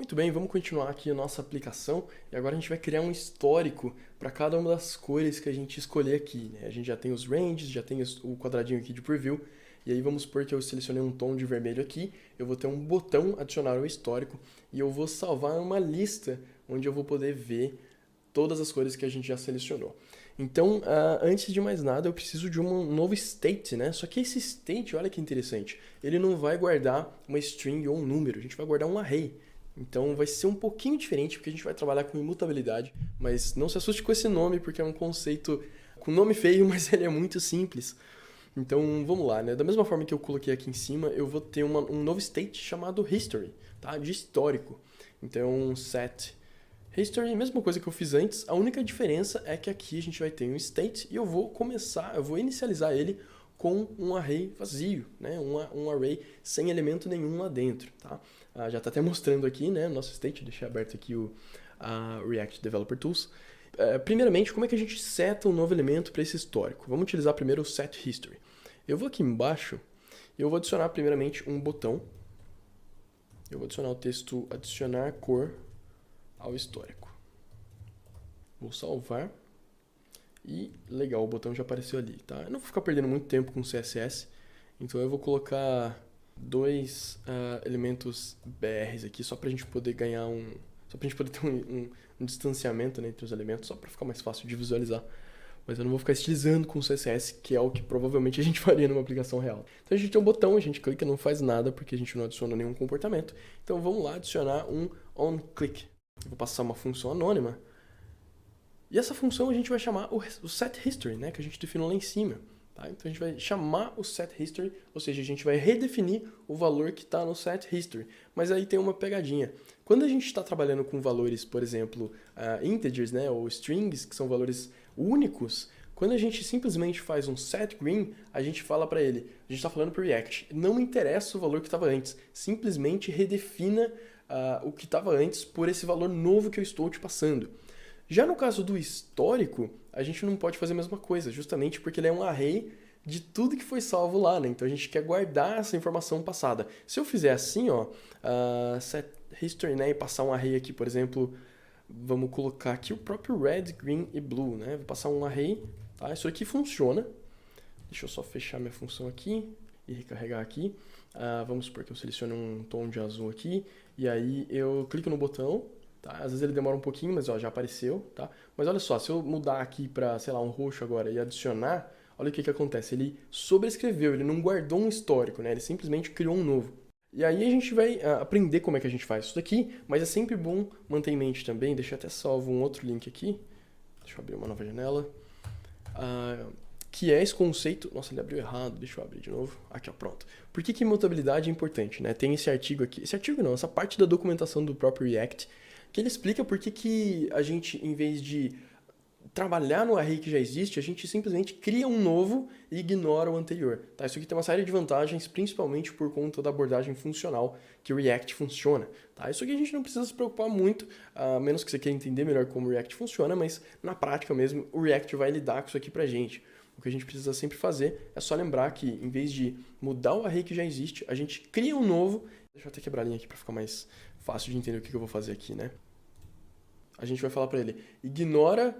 Muito bem, vamos continuar aqui a nossa aplicação e agora a gente vai criar um histórico para cada uma das cores que a gente escolher aqui, né? A gente já tem os ranges, já tem o quadradinho aqui de preview, e aí vamos supor que eu selecionei um tom de vermelho aqui, eu vou ter um botão adicionar ao histórico e eu vou salvar uma lista onde eu vou poder ver todas as cores que a gente já selecionou. Então, antes de mais nada, eu preciso de um novo state, né? Só que esse state, olha que interessante, ele não vai guardar uma string ou um número, a gente vai guardar um array. Então vai ser um pouquinho diferente, porque a gente vai trabalhar com imutabilidade, mas não se assuste com esse nome, porque é um conceito com nome feio, mas ele é muito simples. Então vamos lá, né? Da mesma forma que eu coloquei aqui em cima, eu vou ter um novo state chamado history, tá? De histórico. Então set history, mesma coisa que eu fiz antes, a única diferença é que aqui a gente vai ter um state e eu vou inicializar ele com um array vazio, né? Um array sem elemento nenhum lá dentro, tá? Já está até mostrando aqui, né, nosso state, deixei aberto aqui o React Developer Tools. Primeiramente, como é que a gente seta um novo elemento para esse histórico? Vamos utilizar primeiro o set history. Eu vou aqui embaixo e eu vou adicionar primeiramente um botão. Eu vou adicionar o texto adicionar cor ao histórico. Vou salvar. E legal, o botão já apareceu ali, tá? Eu não vou ficar perdendo muito tempo com CSS, então eu vou colocar dois elementos BRs aqui, só pra gente poder ganhar só pra gente poder ter um distanciamento, né, entre os elementos, só pra ficar mais fácil de visualizar. Mas eu não vou ficar estilizando com CSS, que é o que provavelmente a gente faria numa aplicação real. Então a gente tem um botão, a gente clica, não faz nada, porque a gente não adiciona nenhum comportamento. Então vamos lá adicionar um onClick. Eu vou passar uma função anônima. E essa função a gente vai chamar o setHistory, né, que a gente definiu lá em cima. Tá? Então a gente vai chamar o setHistory, ou seja, a gente vai redefinir o valor que está no setHistory. Mas aí tem uma pegadinha. Quando a gente está trabalhando com valores, por exemplo, integers, né, ou strings, que são valores únicos, quando a gente simplesmente faz um setGreen, a gente fala para ele, a gente está falando para o React, não me interessa o valor que estava antes, simplesmente redefina o que estava antes por esse valor novo que eu estou te passando. Já no caso do histórico, a gente não pode fazer a mesma coisa, justamente porque ele é um array de tudo que foi salvo lá, né? Então a gente quer guardar essa informação passada. Se eu fizer assim, ó, set history, né, e passar um array aqui, por exemplo, vamos colocar aqui o próprio red, green e blue, né? Vou passar um array, tá? Isso aqui funciona. Deixa eu só fechar minha função aqui e recarregar aqui. Vamos supor que eu seleciono um tom de azul aqui e aí eu clico no botão. Tá? Às vezes ele demora um pouquinho, mas ó, já apareceu, tá? Mas olha só, se eu mudar aqui para, sei lá, um roxo agora e adicionar, olha o que acontece. Ele sobrescreveu, ele não guardou um histórico, né? Ele simplesmente criou um novo. E aí a gente vai aprender como é que a gente faz isso daqui, mas é sempre bom manter em mente também, deixa eu até salvo um outro link aqui, deixa eu abrir uma nova janela, que é esse conceito, nossa, ele abriu errado, deixa eu abrir de novo, aqui ó, pronto. Por que imutabilidade é importante, né? Tem esse artigo aqui, essa parte da documentação do próprio React, que ele explica por que a gente, em vez de trabalhar no array que já existe, a gente simplesmente cria um novo e ignora o anterior. Tá? Isso aqui tem uma série de vantagens, principalmente por conta da abordagem funcional que o React funciona. Tá? Isso aqui a gente não precisa se preocupar muito, a menos que você queira entender melhor como o React funciona, mas na prática mesmo, o React vai lidar com isso aqui pra gente. O que a gente precisa sempre fazer é só lembrar que, em vez de mudar o array que já existe, a gente cria um novo. Deixa eu até quebrar a linha aqui para ficar mais fácil de entender o que eu vou fazer aqui, né? A gente vai falar para ele, ignora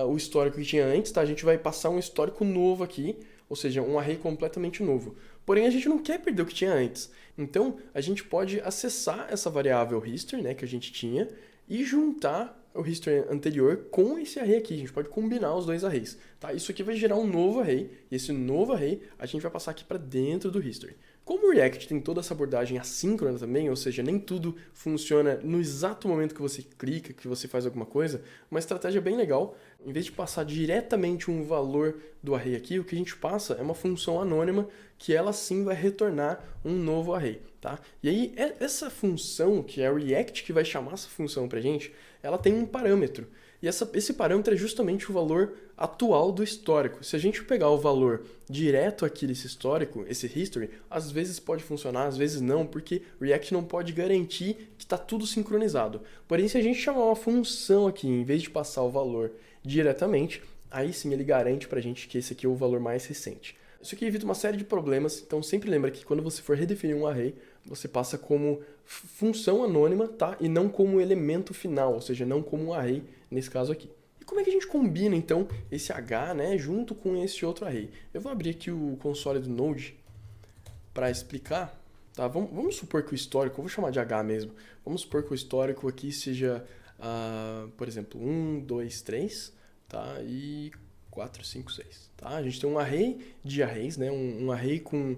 o histórico que tinha antes, tá? A gente vai passar um histórico novo aqui, ou seja, um array completamente novo. Porém, a gente não quer perder o que tinha antes. Então, a gente pode acessar essa variável history, né, que a gente tinha, e juntar o history anterior com esse array aqui. A gente pode combinar os dois arrays, tá? Isso aqui vai gerar um novo array, e esse novo array a gente vai passar aqui para dentro do history. Como o React tem toda essa abordagem assíncrona também, ou seja, nem tudo funciona no exato momento que você clica, que você faz alguma coisa, uma estratégia bem legal, em vez de passar diretamente um valor do array aqui, o que a gente passa é uma função anônima que ela sim vai retornar um novo array, tá? E aí, essa função, que é o React que vai chamar essa função pra gente, ela tem um parâmetro. E esse parâmetro é justamente o valor atual do histórico. Se a gente pegar o valor direto aqui desse histórico, esse history, às vezes pode funcionar, às vezes não, porque o React não pode garantir que está tudo sincronizado. Porém, se a gente chamar uma função aqui, em vez de passar o valor diretamente, aí sim ele garante para a gente que esse aqui é o valor mais recente. Isso aqui evita uma série de problemas, então sempre lembra que quando você for redefinir um array, você passa como função anônima, tá? E não como elemento final, ou seja, não como um array nesse caso aqui. E como é que a gente combina, então, esse H, né, junto com esse outro array? Eu vou abrir aqui o console do Node para explicar, tá? Vamos supor que o histórico, eu vou chamar de H mesmo, vamos supor que o histórico aqui seja, por exemplo, 1, 2, 3, tá? E 4, 5, 6, tá? A gente tem um array de arrays, né? Um array com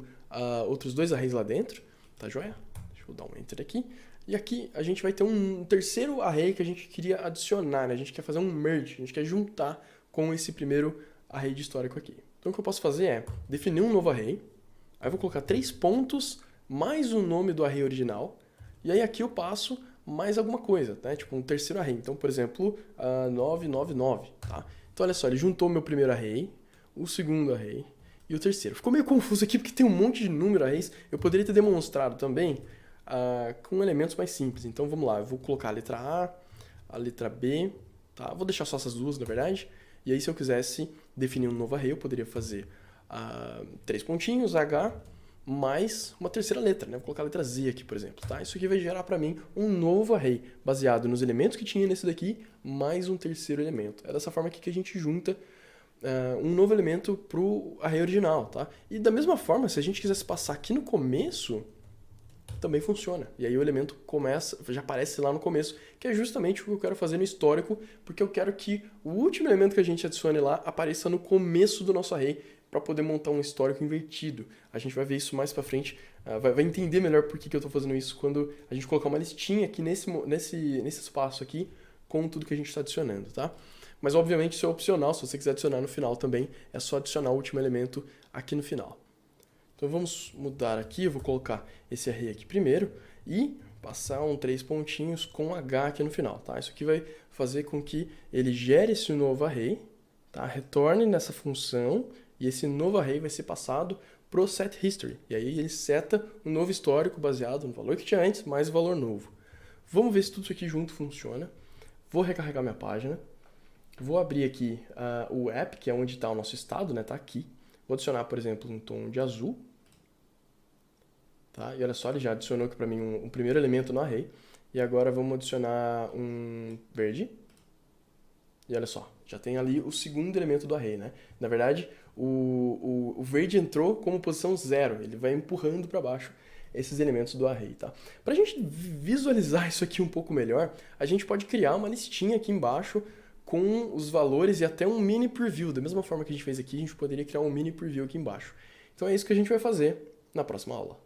outros dois arrays lá dentro, tá joia? Deixa eu dar um enter aqui. E aqui a gente vai ter um terceiro array que a gente queria adicionar, né? A gente quer fazer um merge, a gente quer juntar com esse primeiro array de histórico aqui. Então o que eu posso fazer é definir um novo array, aí eu vou colocar 3 pontos mais o nome do array original, e aí aqui eu passo mais alguma coisa, né? Tipo um terceiro array. Então, por exemplo, 999, tá? Então, olha só, ele juntou o meu primeiro array, o segundo array e o terceiro. Ficou meio confuso aqui porque tem um monte de número arrays. Eu poderia ter demonstrado também com elementos mais simples. Então, vamos lá. Eu vou colocar a letra A, a letra B, tá? Vou deixar só essas duas, na verdade. E aí, se eu quisesse definir um novo array, eu poderia fazer 3 pontinhos, H, mais uma terceira letra, né? Vou colocar a letra Z aqui, por exemplo, tá? Isso aqui vai gerar para mim um novo array, baseado nos elementos que tinha nesse daqui, mais um terceiro elemento. É dessa forma aqui que a gente junta um novo elemento para o array original, tá? E da mesma forma, se a gente quisesse passar aqui no começo, também funciona. E aí o elemento começa, já aparece lá no começo, que é justamente o que eu quero fazer no histórico, porque eu quero que o último elemento que a gente adicione lá apareça no começo do nosso array, para poder montar um histórico invertido. A gente vai ver isso mais para frente, vai entender melhor por que eu estou fazendo isso quando a gente colocar uma listinha aqui nesse espaço aqui com tudo que a gente está adicionando, tá? Mas obviamente isso é opcional, se você quiser adicionar no final também, é só adicionar o último elemento aqui no final. Então vamos mudar aqui, eu vou colocar esse array aqui primeiro e passar 3 pontinhos com H aqui no final, tá? Isso aqui vai fazer com que ele gere esse novo array, tá? Retorne nessa função, e esse novo array vai ser passado para o setHistory. E aí ele seta um novo histórico baseado no valor que tinha antes, mais o valor novo. Vamos ver se tudo isso aqui junto funciona. Vou recarregar minha página. Vou abrir aqui o app, que é onde está o nosso estado, né? Tá aqui. Vou adicionar, por exemplo, um tom de azul. Tá? E olha só, ele já adicionou aqui para mim um primeiro elemento no array. E agora vamos adicionar um verde. E olha só, já tem ali o segundo elemento do array, né? Na verdade, o verde entrou como posição 0, ele vai empurrando para baixo esses elementos do array, tá? Para a gente visualizar isso aqui um pouco melhor, a gente pode criar uma listinha aqui embaixo com os valores e até um mini preview. Da mesma forma que a gente fez aqui, a gente poderia criar um mini preview aqui embaixo. Então é isso que a gente vai fazer na próxima aula.